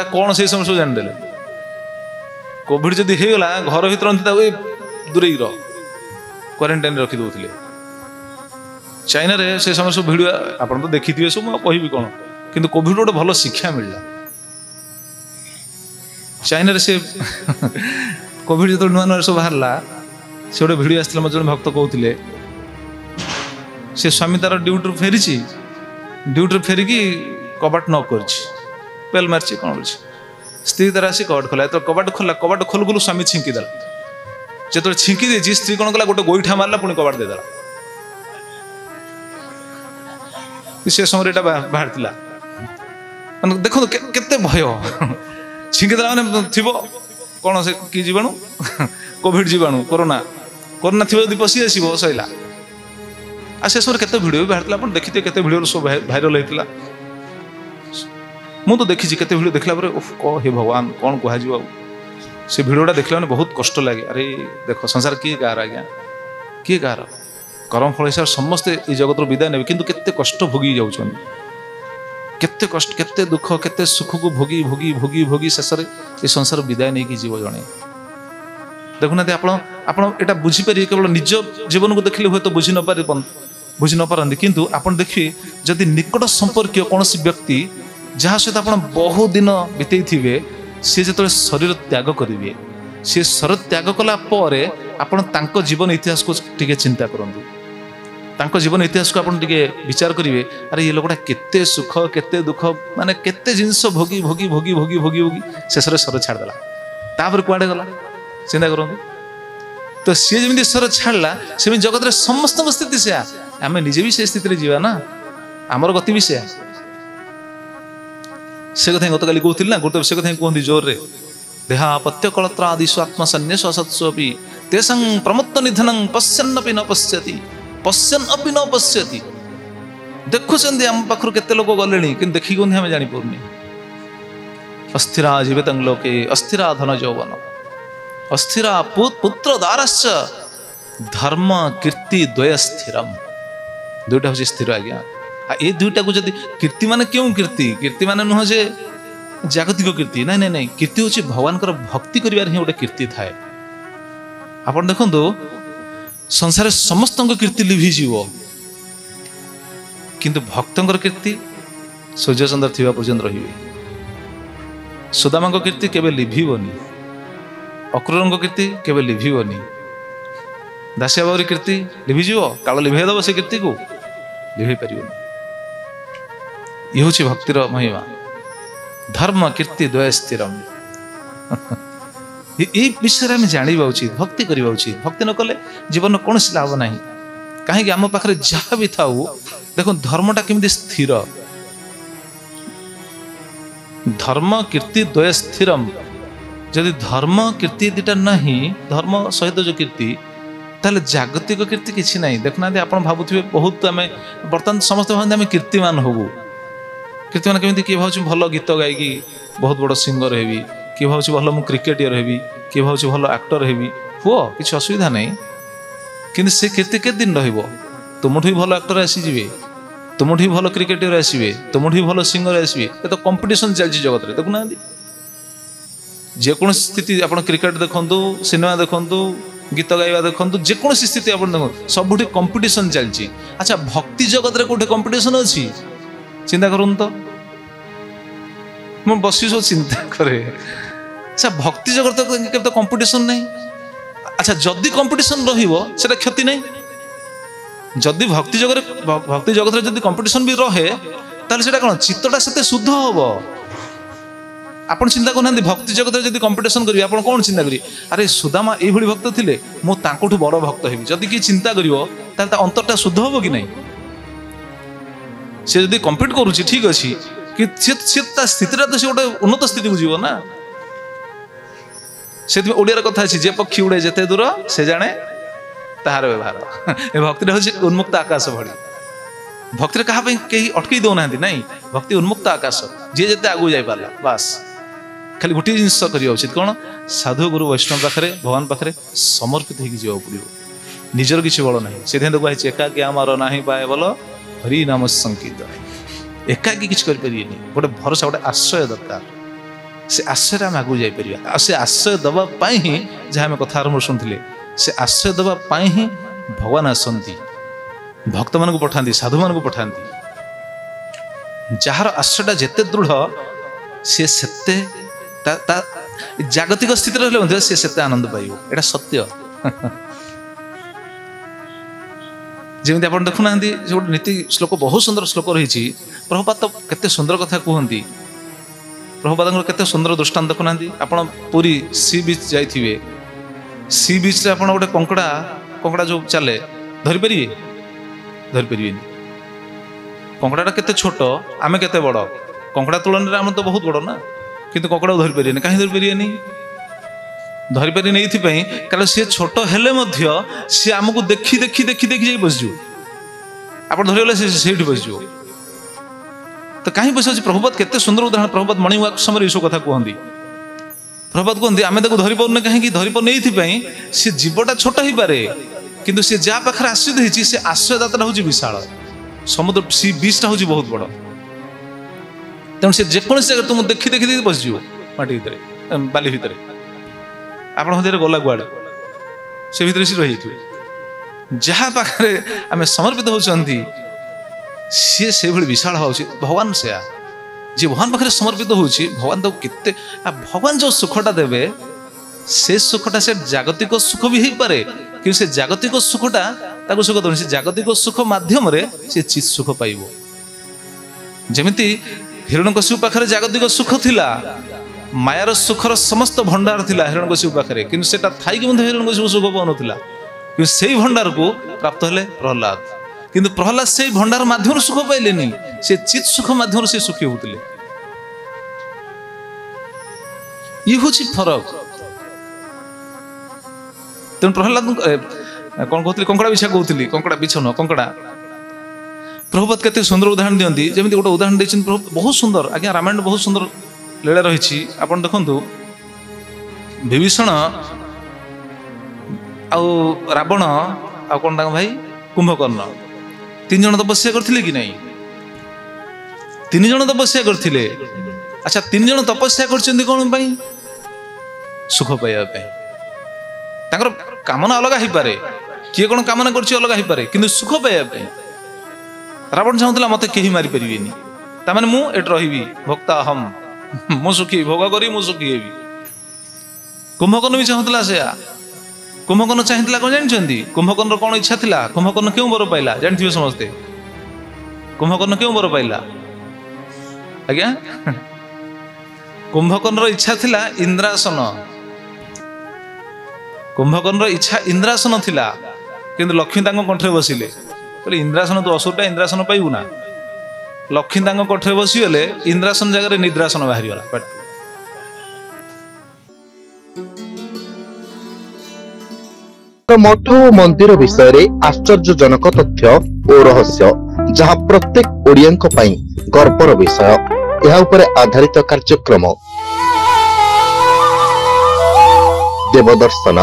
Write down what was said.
कौन से समय सब जान कोविड जदि होगा घर भर दूरे क्वारंटाइन रखी दौले चाइना रे से समय सब भिड़ आप तो देखी थे सब कहि कौन कि कोविड गोटे भल शिक्षा मिलला चाइना रे से कोविड जो नुआ नुआ सब बाहर से गोटे भिड आसला मत जो भक्त कहते से स्वामी तार ड्यूटी फेरी ड्यूटी फेरिकी कबाट न कर मार्ची कौन कर स्त्री तार आसी कबाट खोला तो कबाट खोला कबाट खोलू खोलू स्वामी छिंकीदेला जो छिंकी दे स्त्री कौन कला गोटे गोईठा मारला पुणी कबाट देदेला से समय बाहर देखो केते भय छिंकीदेला मैंने थी कौन से कि जीवाणु कोविड जीवाणु कोरोना कोरोना थी यदि पशि आसो सैला आ से समय केते भिडियो बाहर आप देखिए केते भिडियो सब भाइराल होता मु तो देखी केते भिडियो देखला हे भगवान कौन कह से भिडियोटा देखला मैंने बहुत कष्ट लगे अरे देख संसार किए गार आज्ञा किए गार कर्म फल हिसाब समस्ते ये जगत विदाय ने किंतु केते कष्ट भोगी जाउछन केते कष्ट केते दुख केते सुख को भोगी भोगी भोगी भोगी शेष ये संसार विदाय नहीं कि जीव जणे देखुना आपण एटा बुझी पारि केवल निज जीवन को देखले हुए तो बुझी न पारंती किंतु आपण देखिए जदि निकट संपर्क कौन व्यक्ति जहाँ सहित आप बहु दिन बीते थे सी जो शरीर त्याग करेंगे सी शरीर त्याग कला आपण जीवन इतिहास को टिके चिंता करूँ जीवन इतिहास को आप विचार करेंगे अरे ये लोकटा केते सुख केते दुख माने केते जिनस भोगी भोगी भोगी भोगी भोगी भोगी शेष शरीर छाड़देला तापर कुआडे गला चिंता करूँ तो सी जमी शरीर छाड़ला सेमि जगत समस्त स्थिति से आम निजे भी से स्थिति जीवा ना आमर गति भी से कथा गत काली कहती ना गोटे से कथा कहते जोर रे देहापत्य कलत्रादिषु आत्मसन्यास असत्स्वपि तेषां प्रमत्त निधनं पश्यन्नपि न पश्यति पश्यन् अपि न पश्यति देखुछन्ति आम पाखरु केते लोक गलेनी कि देखि कोन हम जानि पउनी अस्थिरा जीवितं लोके अस्थिरा धन यौवन अस्थिरा पुत्र दारश्च धर्म कीर्ति द्वय स्थिरम दुईटा हूँ स्थिर आज्ञा ये दुईटा को जब कीर्ति माने क्यों कीर्ति माने नुह जे जागतिक कीर्ति नहीं नहीं नहीं कीर्ति हूँ भगवान भक्ति करिवार ही गोटे कीर्ति थाए आप देखो संसार समस्त कीर्ति लिभिजीव किंतु भक्तर कीर्ति सूर्य चंद्र थिबा पर्यंत रहिबे सुदामा कीर्ति केबे लिभिबनी अक्रूर कीर्ति केबे लिभिबनी दासिया बाबूरी कीर्ति लिभिजीव काल लिभे दब से कीर्ति को लिभे पारिबनी ये हूँ भक्तिर महिमा धर्म कीर्ति द्वय स्थिरम ये विषय में जाना उचित भक्ति करवा उचित भक्ति न कले जीवन कौन लाभ ना कहीं आम पाखे जहाँ भी था देखो धर्मटा केमती स्थिर धर्म कीर्ति द्वय स्थिरम जदि धर्म कीर्ति दुटा नहीं धर्म सहित जो कीर्ति ताले जागतिक कीर्ति किसी ना देखना आप भावुवे बहुत आम बर्तमान समस्त भावते आम कीर्तिमान होबू कीर्तिमान केमी किए भाव भल गीत गायकी बहुत बड़ सिंगर हेबी किए भाव भल मु क्रिकेटर हेबी किए भाव भल एक्टर हेबी हुआ किसी असुविधा नहीं कि से कीर्ति के दिन रुमठू भी भल एक्टर आसीजे तुमठू भी भल क्रिकेटर आसवे तुमठू भी भल सिंगर आसवे ये तो कंपटीशन चलती जगत में देखुना जेकोसी स्थिति आप क्रिकेट देखु सिनेमा देखु गीत गाइबा देखु जेकोसी स्थिति आप देखो सबुठी कंपटीशन चलती अच्छा भक्ति जगत में कौटे कंपटीशन अच्छी चिंता करूँ तो मैं बस सब चिंता करे अच्छा भक्ति जगत तो कंपटीशन नहीं अच्छा जदि कंपटीशन रहा क्षति नहीं जदि भक्ति जगत जदि कंपटीशन भी रहे ताले कौन चित्तटा से शुद्ध हम आप चिंता करना भक्ति जगत जब कंपटीशन करेंगे आप कौन चिंता करेंगे अरे सुदामा ये भक्त थे मुझे बड़ भक्त हेबी जदि किए चिंता कर अंतरटा शुद्ध हम कि नहीं सी जब कम्पिट करुच्ची ठीक अच्छे कि स्थितिटा तो सी गोटे उन्नत स्थिति को जीव ना से ओडिया कथा अच्छी जे पक्षी उड़े जिते दूर से जाने तार व्यवहार भक्ति हूँ उन्मुक्त आकाश भली भक्ति क्या कहीं अटकई दौना नहीं भक्ति उन्मुक्त आकाश जी जिते आगू जापारा बास खाली गोटे जिन करवा उचित कौन साधु गुरु वैष्णव पाखे भगवान पाखे समर्पित हो पड़ो निजर किसी बल ना से कही एकाकी आमार ना पाए बल हरि नाम संकीर्तन एकाकी किसी करें गोटे भरोसा गोटे आश्रय दरकार से आश्रय आम आगू जापर से आश्रय दवापाई ही जहाँ आम कथा आरंभ शुणुले से आश्रय दवापाई ही भगवान आसती भक्त मान पठा साधु मान पठा जार आश्रयटा जिते दृढ़ सी से जागतिक स्थित रही से आनंद पाइब एटा सत्य जमी आप देखुना गोटे नीति श्लोक बहुत सुंदर श्लोक रही प्रभुपाद तो केते सुंदर कथा कहती प्रभुपाद केते सुंदर दृष्टांत देखुना आप पूरी सी बीच जाइए सी बीच आप गोटे कंकड़ा कंकड़ा जो चले धरिपारे धरिपारे कंकड़ा केते छोट आमे केते बड़ कंकड़ा तुलन में आम तो बहुत बड़ ना किंतु कंकड़ा धरिपारे कहीं धरिपारे धरिपारे नहीं कारण सी छोट हेले सी आमको देखी देखी देखी देखी जाई बसजु आप धरगले से बसजु तो कहीं बस प्रभुपाद केते सुंदर उदाहरण प्रभुपाद मणि वाक समय सब कथा कहती प्रभुपाद कहते आम धरी पारे कहीं धरी पारे सी जीवटा छोट हो पारे किंतु सी जहाँ पाखे आश्रित होती से आश्रयदाता हूँ विशाल समुद्र सी बीचटा हूँ बहुत बड़ तेणु से जेकोसी जगह तुम देखी देखी देखी बसजु माटी भितर बाली भितर आप गला गुआड़े से भितर सी रही जहाँ पाखे आम समर्पित होती सी से विशाल हो भगवान से जी भगवान पाखे समर्पित हो भगवान तो केते भगवान जो सुखटा देवे से सुखटा से जागतिक सुख भी हो पारे कि से जागतिक सुखटा सुख दौन से जागतिक सुख माध्यम से चित सुख पाइब जमिति हिरण्यकशिपु पाखे जागतिक सुख थिला मायार सुखर समस्त भंडार थिला हिरण्यकशिपु पाखे किंतु सेटा थाई कि हिरण्यकशिपु सुख पाउनथिला कि सेई भंडार को प्राप्त हेले प्रहलाद किंतु प्रहलाद से भंडार माध्यम सुख पाइलेनी से चित सुख माध्यम से सुखी होतिले ये हूँ फरक तेणु प्रहलाद कौन कहते कंकड़ा बिछा कहती कंकड़ा बिछ न कंकड़ा प्रभुपाद केते सुंदर उदाहरण दियंती जमी गोटे उदाहरण देते बहुत सुंदर आज्ञा रामायण बहुत सुंदर लीला रही आप देखु विभीषण आउ रावण आ कौन भाई कुंभकर्ण तीन जन तपस्या करथिले कि नहीं तीन जन तपस्या करथिले अच्छा तीन जन तपस्या करछन्ती कोन पई सुख पाइबा पई ताकर कामना अलग ही पारे किए कौन कामना करछि अलग ही पारे किंतु सुख पाइबा पई रावण चाहूला मते केही मारी परिबेनी तामाने मु एट रहिबी भक्ता हम मु सुखी भोग करी मु सुखी हेबी कुंभकर्ण भी चाहूला से कुंभकर्ण चाहिए कौन जानते कुंभकर्ण कौन इच्छा थिला कुंभकर्ण क्यों बर पाइला जानते समस्ते कुंभकर्ण क्यों बर पाइला आज्ञा कुंभकर्ण इच्छा थिला इंद्रासन कुंभकर्ण इच्छा इंद्रासन थिला किंतु लक्ष्मी तांको कंठरे बसिले बोले इंद्रासन तो असुरटा इंद्रासन पाइबु ना लक्ष्मी तांको कंठरे बसीगले इंद्रासन जगह निद्रासन बाहरी गला मठ और मंदिर विषय आश्चर्यजनक तथ्य और रहस्य जहाँ प्रत्येक ओडियन गर्वर विषय यह उपरे आधारित कार्यक्रम देवदर्शन।